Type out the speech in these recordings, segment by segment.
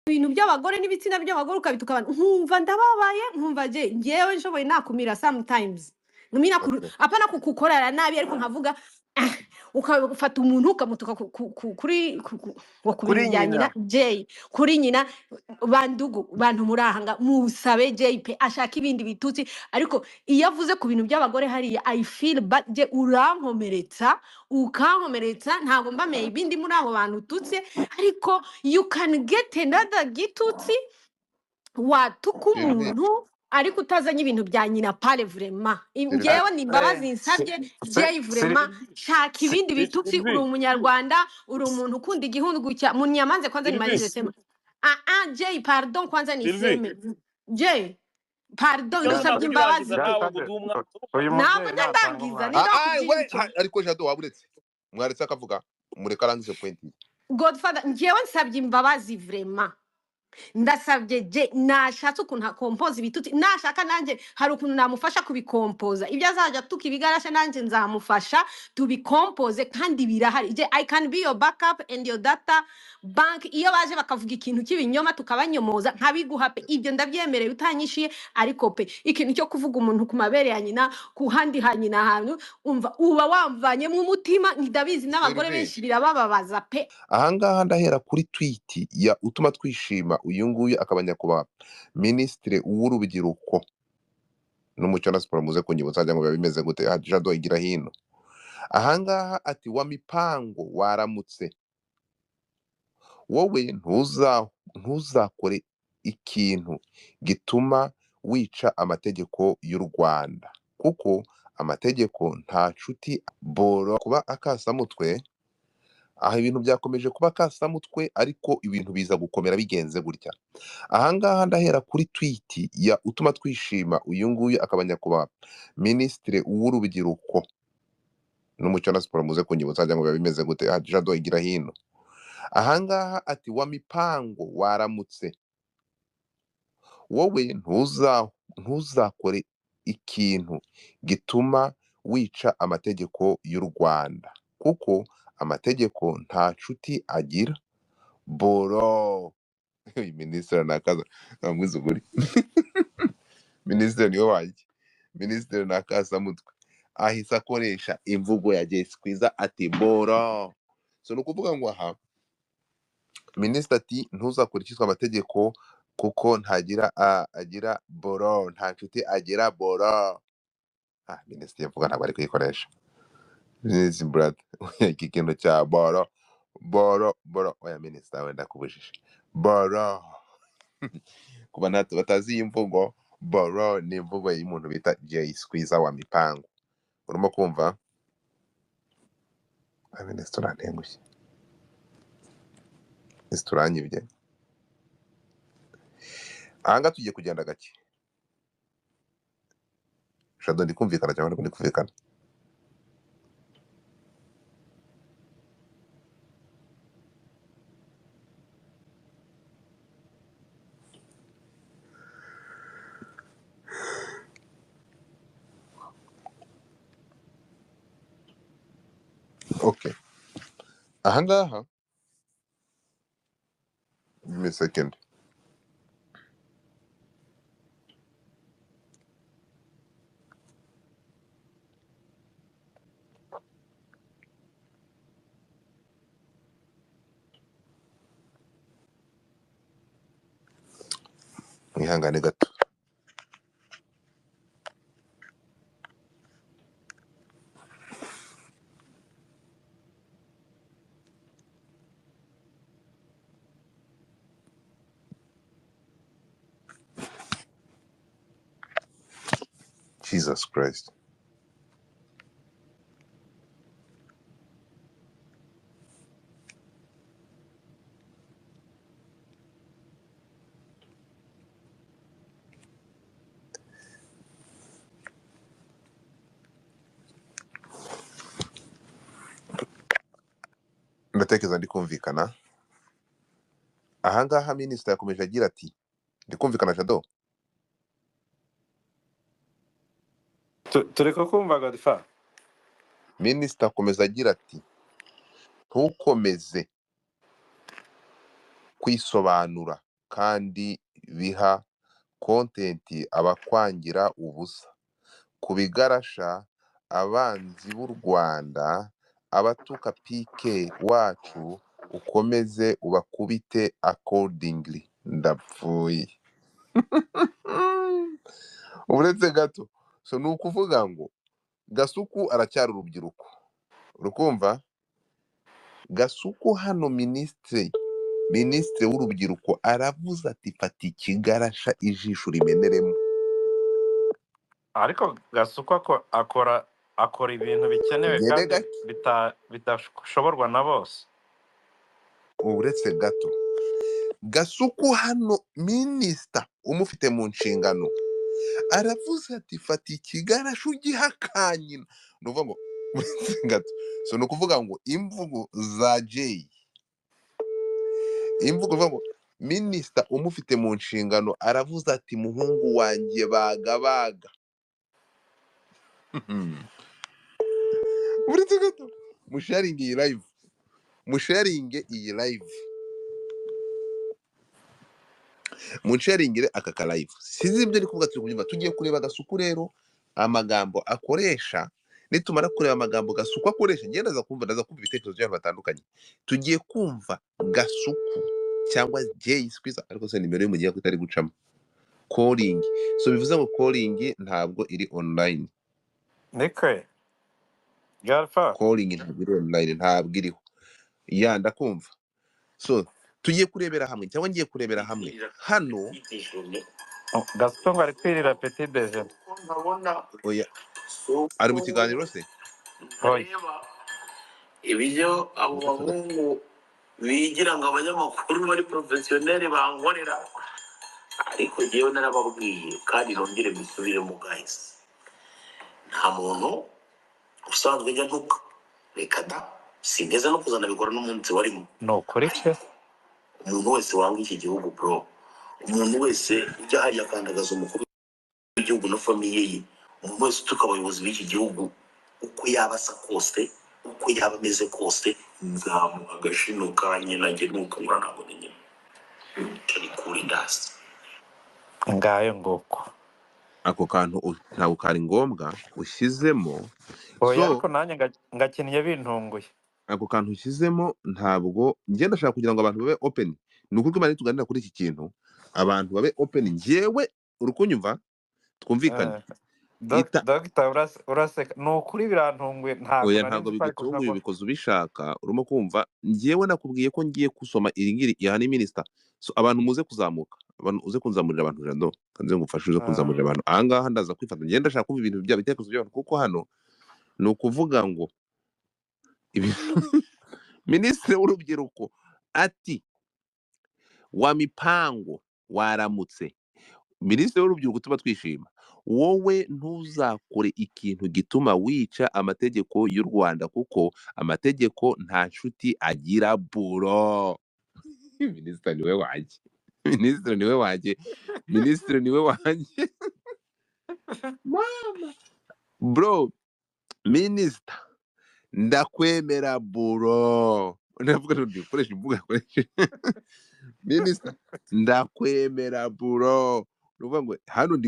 ibintu by'abagore n'ibitsina by'abagore ukabituka abantu nkumva ndababaye nkumva je ngewe nshoboye nakumira sometimes nkumira Okay. apana kukukorera nabi ariko nkavuga ah, ukafata umuntu ukamutuka kuri wa ku Kuri bintu bya nyina nyina. Jay kuri nyina bandugu bantu murahanga musabe JP ashaka ibindi bitutsi ariko iyo avuze ku bintu by'abagore hariya I feel bad je urankomeretsa ukankomeretsa ntabwo mba maybe ndi muri abo bantu ututse ariko you can get another gitutsi watuka Sylvie, umuntu ariko utazanye ibintu bya nyina pale vraiment Sylvie, ngewe ni imbabazi nsabye Jay vraiment shaka ibindi bitutsi uri Sylvie, umunyarwanda uri umuntu ukunda igihugu cya munyamanze kwanza nimalize Sylvie, sema Jay pardon kwanza Sylvie. niseme Jay pardon Ikibazo ndasabye ntabwo imbabazi urangiza nawe ngo duhe umwanzuro. uyu ntabwo mubyeyi njya natanga ndangiza umwanya. ninde we wakubwiye icyo ariko Jado waburetse mwaretse akavuga mureka arangize point ye. Godfather ngewe nsabye imbabazi vraiment ndasabye je nashatse ukuntu akompoza ibituti nashaka nanjye hari ukuntu namufasha kubikompoza ibyo azajya tuka ibigarasha nanjye nzamufasha tubikompoze kandi birahari je I can be your backup and your data bank iyo baje bakavuga ikintu cy'ibinyoma tukabanyomoza nkabiguha pe ibyo ndabyemereye utanyishiye ariko pe ikintu cyo kuvuga umuntu ku mabere ya nyina ku handi ha nyina ahantu umva uba wamvanye mu mutima ndabizi n'abagore Sylvie, benshi birabababaza pe ahangaha ndahera kuri tweet ya utuma twishima uyu nguyu akaba nyakubahwa minisitiri w'urubyiruko n'umuco na siporo muze kunyibutsa ngo biba bimeze gute. Jado igira hino ahangaha ati wa mipango waramutse wowe ntuzakore ikintu gituma wica amategeko y'u Rwanda kuko amategeko nta nshuti boro kuba akasamutwe. Aha ibintu byakomeje kuba akasamutwe ariko ibintu biza gukomera bigenze gutya. Ahangaha ndahera kuri tweet ya utuma twishima uyu nguyu akaba nyakubahwa minisitiri w'urubyiruko n'umuco na siporo muze kunyibutsa ngo biba bimeze gute. Jado igira hino ahangaha ati wa mipango waramutse wowe ntuzakore ikintu gituma wica amategeko y'u Rwanda kuko amategeko nta nshuti agira boro. Minisitiri nakaza namwiza ukuri. Minisitiri niwe wanjye. Minisitiri nakasamutwe ahise akoresha imvugo ya Jay Squeezer ati boro. So ni ukuvuga ngo aha minisitiri ati ntuzakore icyitwa amategeko kuko ntagira agira boro nta nshuti agira boro. Minisitiri yavuga ntabwo ari kuyikoresha. Minisitiri brother iki kintu cya boro oya minisitiri wenda kubujije boro kuba batazi iyi mvugo. Boro ni imvugo y'umuntu bita Jay Squeezer wa mipango. Urimo kumva minisitiri urantengushye minisitiri uranyibye. Ahangaha tugiye kugenda gake. Jado ndi kumvikana cyangwa ndi kumvikana? Okay. Ahangaha give me a second. Mwihangane gato. Jesus Christ. Ndatekereza ndi kumvikana. Ahangaha minisitiri yakomeje agira ati ndi kumvikana Jado. Tureka kumva Godfather. Minisitiri akomeza agira ati ntukomeze kwisobanura kandi biha kontenti abakwangira ubusa. Kubigarasha abanzi b'u Rwanda, abatuka PK wacu ukomeze ubakubite accordingly. Ndapfuye. Uretse gato, so ni ukuvuga ngo Gasuku aracyari urubyiruko, urukumva? Gasuku hano minisitiri w'urubyiruko aravuze ati fata ikigarasha ijisho rimeneremo. ariko Gasuku akora ibintu bikenewe Ngende kandi gake, bidashoborwa na bose. uretse gato, Gasuku hano minisita umufite mu nshingano aravuze ati fata ikigarasha ugiha kanyina. Ni ukuvuga ngo uretse gato, so ni ukuvuga ngo imvugo za Jay, imvugo ivuga ngo minisita umufite mu nshingano aravuze ati muhungu wanjye baga. Uretse gato, musharinge iyi live, musharingire aka ka live. Sinzi ibyo ari kuvuga, turi kubyumva. Tugiye kureba Gasuku rero amagambo akoresha, nitumara kureba amagambo Gasuku akoresha, ndaza kumva ibitekerezo by'abantu batandukanye. Tugiye kumva Gasuku cyangwa Jay Squeezer, ariko se nimero ye mugiye kutari gucamo calling, so bivuze ngo calling ntabwo iri online. Nike Galfa Calling ntabwo iri online, ntabwo iriho. Ya ndakumva. So tugiye kurebera hamwe, cyangwa ngiye kurebera hamwe hano. Gasuku ngo ari kwirira petit déjeuner. Oya, ari mu kiganiro se? Oya. Ibyo abo bahungu bigira ngo abanyamakuru bari professionnel bankorera, ariko jewe narababwiye kandi nongere mbisubiremo guys, nta muntu usanzwe njya ntuka, reka da singeze no kuzana bigora n'umunsi warimo. No kuri pe. Umuntu wese wanga iki gihugu bro, umuntu wese ujya hariya akandagaza umukuru w'igihugu na famiye ye, umuntu wese utuka abayobozi b'iki gihugu uko yaba asa kose, uko yaba ameze kose, nzamuha agashino ka nyina njye nuka ngura ntabwo ni nyina kari kuri ndasi. Ngayo ngoko. Ako kantu ntabwo kari ngombwa ushyizemo. Oya, So ariko nanjye ngakiniye bintunguye. ako kantu ushyizemo ntabwo ngenda ashaka kugira ngo abantu babe open. Ni ukuri ko tuganira kuri iki kintu, abantu babe open. Njyewe urukunyumva, twumvikane. Dr. uraseka, ni ukuri birantunguye. Oya, ntabwo bigutunguye, ubikoze ubishaka. Urimo kumva, njyewe nakubwiye ko ngiye gusoma iri ngiri ya ni minisita. So abantu muze kuzamuka, abantu uze kunzamurira abantu jando, kanze ngufashe uze kunzamurira abantu. Ahangaha ndaza kwifata, ngenda ashaka kumva ibintu bya bitekerezo by'abantu, kuko hano ni ukuvuga ngo minisitiri w'urubyiruko ati wa mipango waramutse. Minisitiri w'urubyiruko tuba twishima, wowe ntuzakore ikintu gituma wica amategeko y'u Rwanda, kuko amategeko nta nshuti agira buro. Minisitiri niwe wanjye, minisitiri niwe wanjye, minisitiri niwe wanjye. Mama bro, minisita ndakwemera buro. Ndavuga ngo ukoresha imvugo yakoresheje. Minisita ndakwemera buro. Nuvuga ngo hano ndi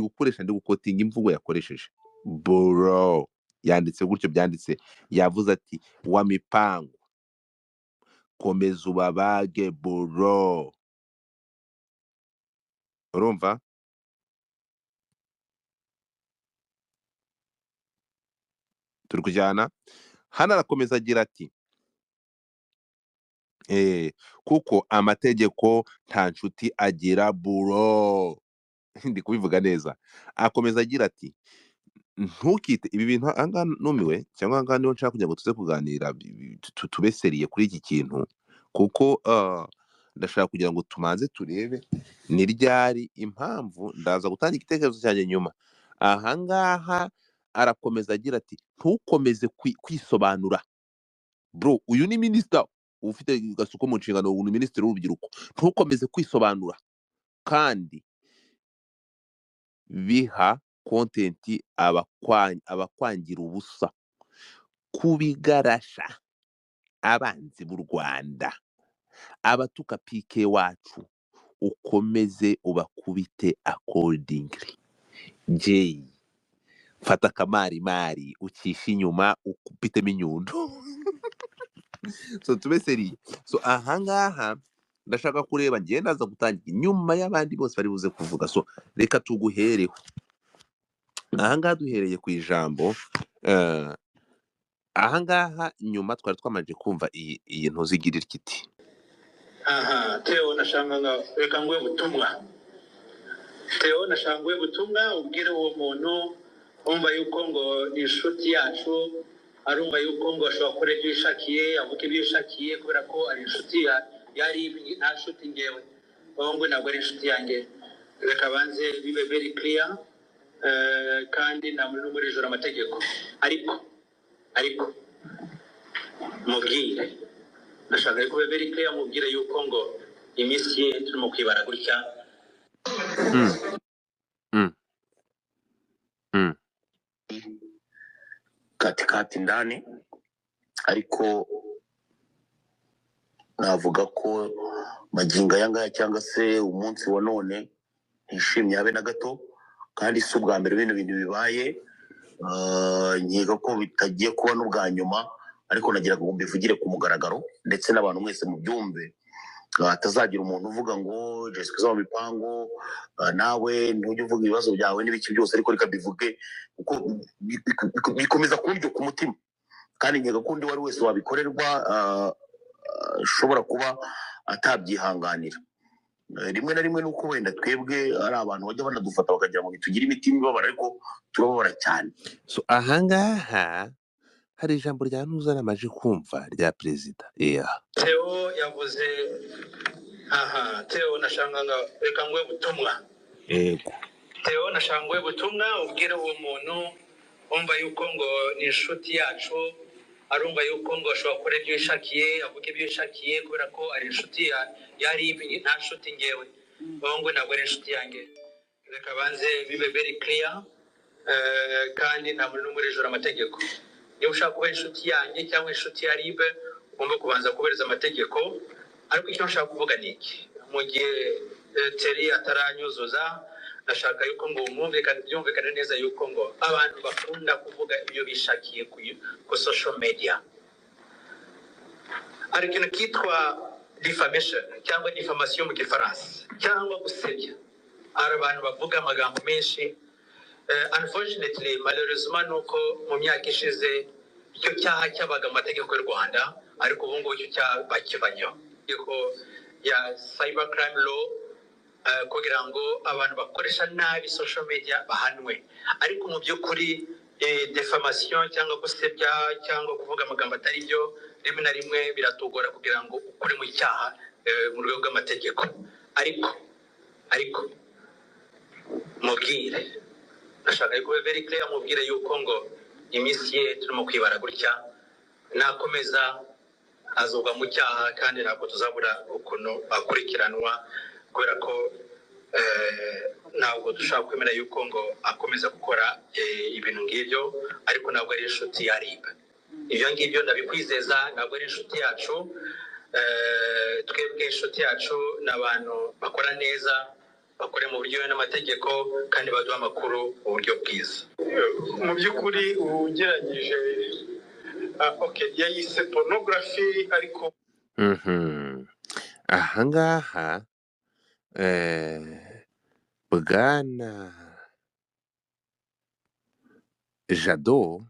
gukotinga imvugo yakoresheje. Buro yanditse gutyo, byanditse, yavuze ati wa mipango komeza ubabage buro. Urumva? Turi kujyana. Hano arakomeza agira ati kuko amategeko nta nshuti agira buro. Ndi kubivuga neza. Akomeza agira ati ntukite ibi bintu. Ahangaha numiwe, cyangwa ahangaha niho nshaka kugira ngo tuze kuganira, tubeseriye kuri iki kintu, kuko ndashaka kugira ngo tumanze turebe ni ryari impamvu. Ndaza gutanga igitekerezo cyanjye nyuma. Ahangaha arakomeza agira ati ntukomeze kwisobanura bro. Uyu ni minisita ufite Gasuku mu nshingano, uyu ni minisitiri w'urubyiruko. Ntukomeze kwisobanura kandi biha kontenti abakwangira ubusa. Kubigarasha abanzi b'u Rwanda, abatuka PK wacu ukomeze ubakubite accordingly. J, fata akamarimari ucishe inyuma ukubitemo inyundo. So tube seri. So ahangaha ndashaka kureba ngiye ndaza gutangira nyuma y'abandi bose bari buze kuvuga. So reka tuguhereho. Ahangaha duhereye ku ijambo ahangaha nyuma twari twamanje kumva iyi ntuzigirira kiti. Theo nashanga reka ngwe butumwa. Theo nashangwe butumwa ubwire uwo muntu umva yuko ngo ni inshuti yacu, arumva yuko ngo ashobora gukora ibyo yishakiye, avuga ibyo yishakiye kubera ko ari inshuti yari nta nshuti ngewe. Ngo ntabwo ari inshuti yanjye. Reka banze bibe very clear kandi nta muntu muri joro amategeko. Ariko mubwire nashaka ko very clear mubwire yuko ngo iminsi ye turimo kwibara gutya. Katikati ndani ariko navuga ko magingo yangaya cyangwa se umunsi wa none ntishimye habe na gato, kandi si ubwa mbere bino bintu bibaye. Nyiga ko bitagiye kuba n'ubwa nyuma, ariko nagira ngo mbivugire ku mugaragaro ndetse n'abantu mwese mu byumve. Atazagira umuntu uvuga ngo Jessica zo mipango nawe ntujye uvuga ibibazo byawe n'ibiki byose, ariko reka bivuge uko bikomeza kuryo ku mutima, kandi nyiga ko undi wari wese wabikorerwa ashobora kuba atabyihanganira. Rimwe na rimwe nuko wenda twebwe ari abantu bajya banadufata bakagira ngo bitugire imitima ibabara, ariko turababara cyane. So ahangaha hari ijambo rya Nuza namaje kumva rya perezida. Theo yavuze Theo nashanganga reka ngwe butumwa. Yego. Theo nashangwe butumwa ubwire uwo muntu umva yuko ngo ni inshuti yacu, arumva yuko ngo ashobora gukora ibyo yishakiye, avuga ibyo yishakiye kubera ko ari inshuti yari nta nshuti ngewe. Ngo ntabwo ari inshuti yanjye. Reka banze bibe very clear kandi nta muntu muri joro amategeko. Niba ushaka kuba inshuti yanjye cyangwa inshuti ya Ribe, ugomba kubanza kubahiriza amategeko. Ariko icyo nshaka kuvuga ni iki: mu gihe Terry ataranyuzuza, ndashaka yuko ngo byumvikane neza yuko ngo abantu bakunda kuvuga ibyo bishakiye ku social media. Hari ikintu kitwa defamation cyangwa diffamation mu Gifaransa, cyangwa gusebya. Hari abantu bavuga amagambo menshi. Unfortunately, malheureusement, nuko mu myaka ishize icyo cyaha cyabaga mu mategeko y'u Rwanda, ariko ubu ngubu icyo cyaha bakivanyeho. Ya cyber crime law, kugira ngo abantu bakoresha nabi social media bahanwe. Ariko mu by'ukuri defamation cyangwa gusebya cyangwa kuvuga amagambo atari byo, rimwe na rimwe biratugora kugira ngo ukore mu cyaha mu rwego rw'amategeko. Ariko mubwire nashaka ko very clear mubwire yuko ngo iminsi ye turimo kwibara gutya, nakomeza azogwa mu cyaha kandi ntabwo tuzabura ukuntu akurikiranwa, kubera ko ntabwo dushaka kwemera yuko ngo akomeza gukora ibintu ngibyo, ariko ntabwo ari inshuti ya Ribe. Ibyo ngibyo ndabikwizeza, ntabwo ari inshuti yacu. Twebwe inshuti yacu n'abantu bakora neza, bakore mu buryo n'amategeko, kandi baduha amakuru mu buryo bwiza. Mu by'ukuri ugeragije yayise pornography, ariko ahangaha Bwana Jado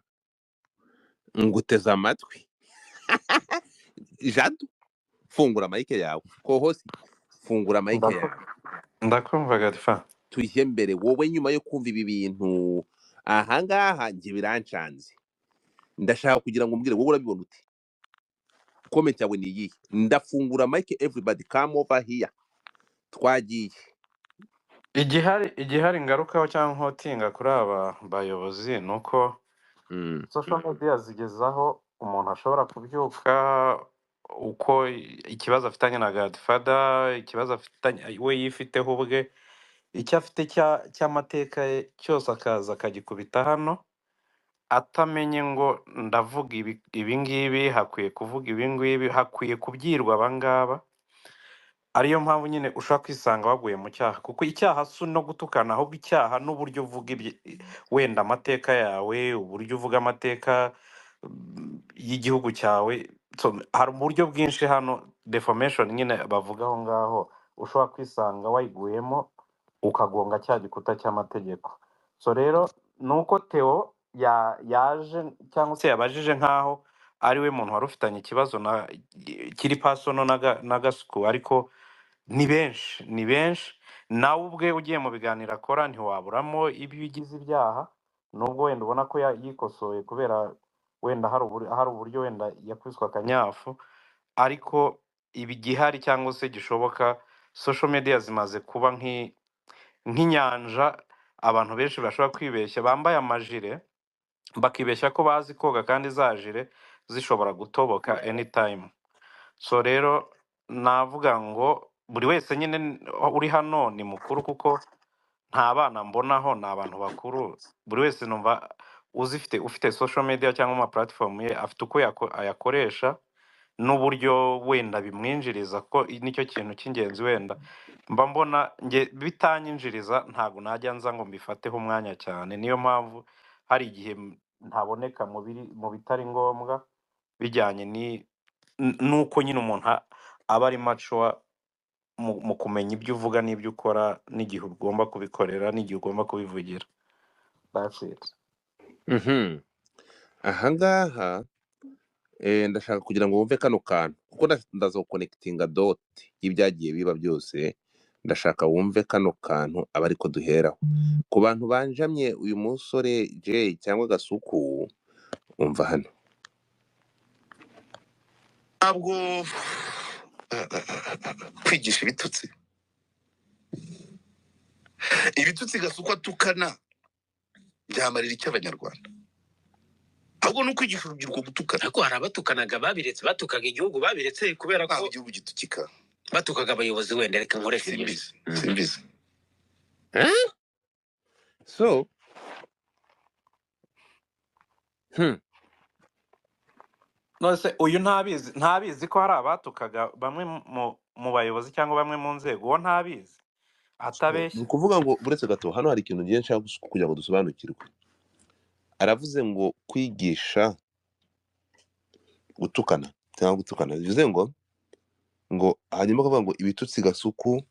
nguteze amatwi. Jado, fungura mike yawe. Kohosi, fungura mike yawe. Ndakumva Godfa. Tujye mbere, wowe nyuma yo kumva ibi bintu ahangaha njye birancanze. Ndashaka kugira ngo mbwire wowe urabibona uti. Comment yawe ni iyi. Ndafungura mike, everybody come over here. Twagiye. Igihari ingarukaho cyangwa nkotinga kuri aba bayobozi nuko social media zigezaho umuntu ashobora kubyuka uko ikibazo afitanye na Godfather, ikibazo afitanye we yifiteho ubwe, icyo afite cy'amateka ye cyose akaza akagikubita hano, atamenye ngo ndavuga ibi ngibi, hakwiye kuvuga ibi ngibi, hakwiye kubyirwa abangaba. ariyo mpamvu nyine ushobora kwisanga waguye mu cyaha kuko icyaha si no gutukana ahubwo icyaha n'uburyo uvuga wenda amateka yawe uburyo uvuga amateka y'igihugu cyawe. So, hari uburyo bwinshi hano defamation nyine bavuga aho ngaho ushobora kwisanga wayiguyemo ukagonga cya gikuta cy'amategeko. So rero nuko Theo yaje cyangwa se yabajije nkaho ari we muntu wari ufitanye ikibazo kiri pasono na Gasuku, ariko ni benshi nawe ubwe ugiye mu biganiro akora ntiwaburamo ibyo bigize ibyaha, nubwo wenda ubona ko yikosoye kubera wenda hari uburyo wenda yakwiswe akanyafu, ariko ibi gihari cyangwa se gishoboka, social media zimaze kuba nk'inyanja abantu benshi bashobora kwibeshya, bambaye amajire bakibeshya ko bazi koga kandi za jire zishobora gutoboka anytime. So rero navuga ngo buri wese nyine uri hano ni mukuru kuko nta bana mbonaho, ni abantu bakuru. Buri wese numva ufite social media cyangwa ama platform ye afite uko ayakoresha n'uburyo wenda bimwinjiriza, ko nicyo kintu cy'ingenzi. Wenda mba mbona nge bitanyinjiriza ntabwo najya nza ngo mbifateho umwanya cyane, niyo mpamvu hari igihe ntaboneka mu bitari ngombwa bijyanye nuko nyine umuntu aba ari mature mu kumenya ibyo uvuga n'ibyo ukora n'igihe ugomba kubikorera n'igihe ugomba kubivugira. That's it. ahangaha ndashaka kugira ngo wumve kano kantu kuko ndazokonekitinga doti y'ibyagiye biba byose. Ndashaka wumve kano kantu aba ariko duheraho ku bantu banjamye uyu musore Jay cyangwa Gasuku. Umva hano. ntabwo kwigisha ibitutsi Gasuku atukana byamarira iki abanyarwanda? ahubwo ni ukwigisha urubyiruko gutukana. ariko hari abatukanaga babiretse, batukaga igihugu babiretse kubera ntabwo ko igihugu gitukika. batukaga abayobozi. wenda reka nkoreshe iryo simbizi. So nose uyu ntabizi ko hari abatukaga bamwe mu bayobozi cyangwa bamwe mu nzego, uwo ntabizi ni atabeshya. ukuvuga ngo buretse gato hano hari ikintu ngiye nshaka kugira ngo dusobanukirwe. Aravuze ngo kwigisha gutukana cyangwa gutukana, bivuze ngo hanyuma akavuga ngo ibitutsi Gasuku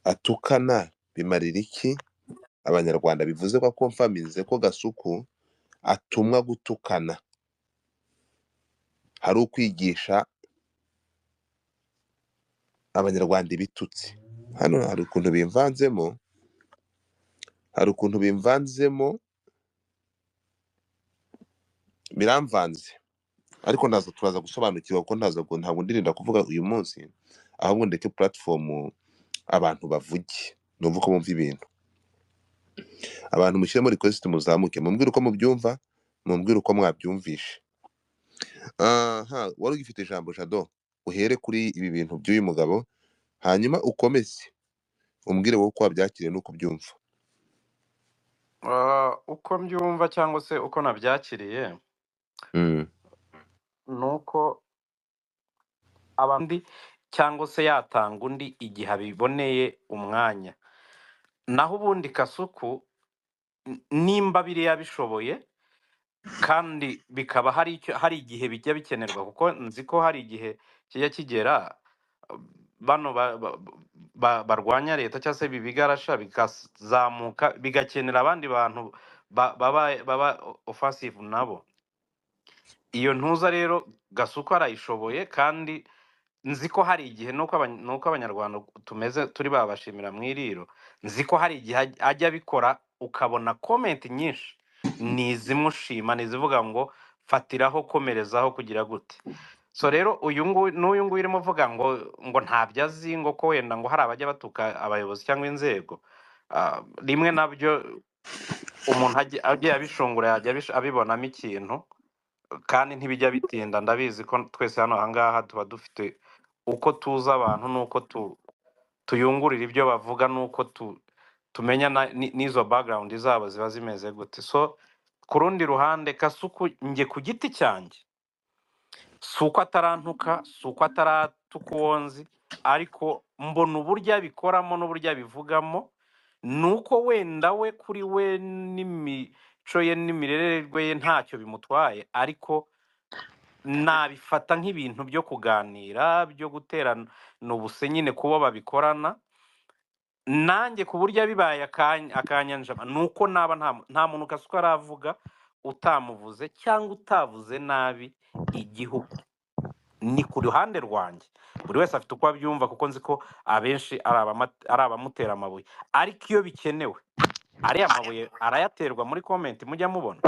atukana bimarira iki abanyarwanda. Bivuze ko akomfamize ko Gasuku atumwa gutukana, hari ukwigisha abanyarwanda ibitutsi. Hano hari ukuntu bimvanzemo biramvanze, ariko turaza gusobanukirwa kuko ntabwo ndirinda kuvuga uyu munsi, ahubwo ndeke platform abantu bavuge numva uko bumva ibintu. Abantu mushyiremo request muzamuke mumbwire uko mubyumva, mumbwire uko mwabyumvishe. Wari ugifite ijambo Jado, uhere kuri ibi bintu by'uyu mugabo hanyuma ukomeze umbwire wowe uko wabyakiriye n'uko byumva. Uko mbyumva cyangwa se uko nabyakiriye nuko abandi cyangwa se yatanga undi igihe abiboneye umwanya. Naho ubundi Gasuku nimba biriya bishoboye kandi bikaba hari igihe bijya bikenerwa, kuko nzi ko hari igihe kijya kigera bano barwanya leta cyangwa se bigarasha bikazamuka bigakenera abandi bantu baba offensive nabo. Iyo ntuza rero Gasuku arayishoboye, kandi nzi ko hari igihe nuko abanyarwanda tumeze turi babashimira mu iriro, nzi ko hari igihe ajya abikora ukabona comment nyinshi nizimushima, nizivuga ngo fatiraho komerezaho kugira gute. So rero n'uyu nguyu urimo uvuga ngo ntabyo azi, ngo ko wenda ngo hari abajya batuka abayobozi cyangwa inzego, rimwe nabyo umuntu agiye abishungura yajya abibonamo ikintu, kandi ntibijya bitinda. Ndabizi ko twese hano ahangaha tuba dufite uko tuza abantu n'uko tuyungurira ibyo bavuga n'uko tumenya n'izo background zabo ziba zimeze gute. So ku rundi ruhande Gasuku njye ku giti cyanjye si uko atarantuka, si uko ataratuka uwo nzi, ariko mbona uburyo abikoramo n'uburyo abivugamo nuko wenda we kuri we n'imico ye n'imirererwe ye ntacyo bimutwaye, ariko nabifata nk'ibintu byo kuganira, byo guterana ubuse nyine kubo babikorana. Nanjye ku buryo bibaye akanyanjama nuko naba nta muntu kasuka aravuga utamuvuze cyangwa utavuze nabi igihugu. Ni ku ruhande rwanjye, buri wese afite uko abyumva, kuko nzi ko abenshi ari abamutera amabuye, ariko iyo bikenewe ariya mabuye arayaterwa muri comment mujya mubona.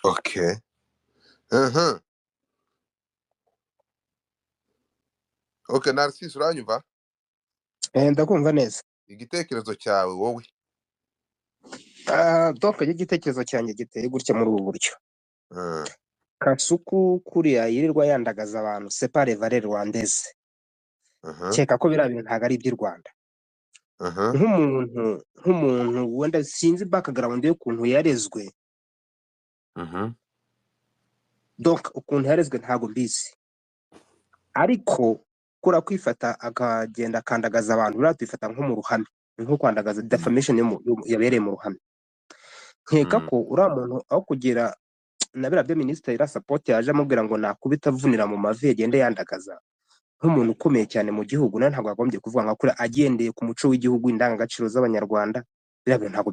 Okay. Okay, Narcisse uranyumva? Ndakumva neza. Igitekerezo cyawe wowe? Donc igitekerezo cyanjye giteye gutya muri ubu buryo. Kasuku kuriya yirirwa yandagaza abantu, c'est pas les valeurs rwandaises. Cyeka ko bira bintu ntago ari iby'u Rwanda. Nk'umuntu wenda sinzi background yo kuntu yarezwe. Donc ukuntu yarezwe ntago mbizi. Ariko kura kwifata akagenda kandagaza abantu uratwifata nko mu ruhame, nko kwandagaza defamation yabereye mu ruhame. Nkeka ko ura muntu aho kugira nabira byo minister ira support yaje amubwira ngo nakubita vunira mu mavi yagende yandagaza nk'umuntu ukomeye cyane mu gihugu, na ntabwo agombye kuvuga nka kuri agendeye ku muco w'igihugu, indangagaciro z'abanyarwanda. Birabyo ntabwo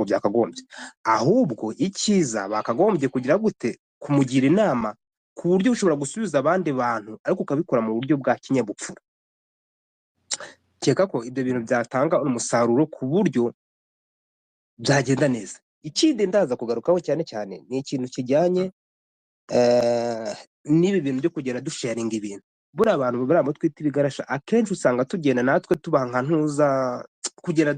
byakagombye, ahubwo icyiza bakagombye kugira gute kumugira inama ku buryo ushobora gusubiza abandi bantu ariko ukabikora mu buryo bwa kinyabupfura. Cyeka ko ibyo bintu byatanga umusaruro ku buryo byagenda neza. Ikindi ndaza kugarukaho cyane cyane ni ikintu kijyanye n'ibi bintu byo kugenda dusharinga ibintu. Buriya abantu baramo twita ibigarasha, akenshi usanga tugenda natwe tubanka ntuza kugera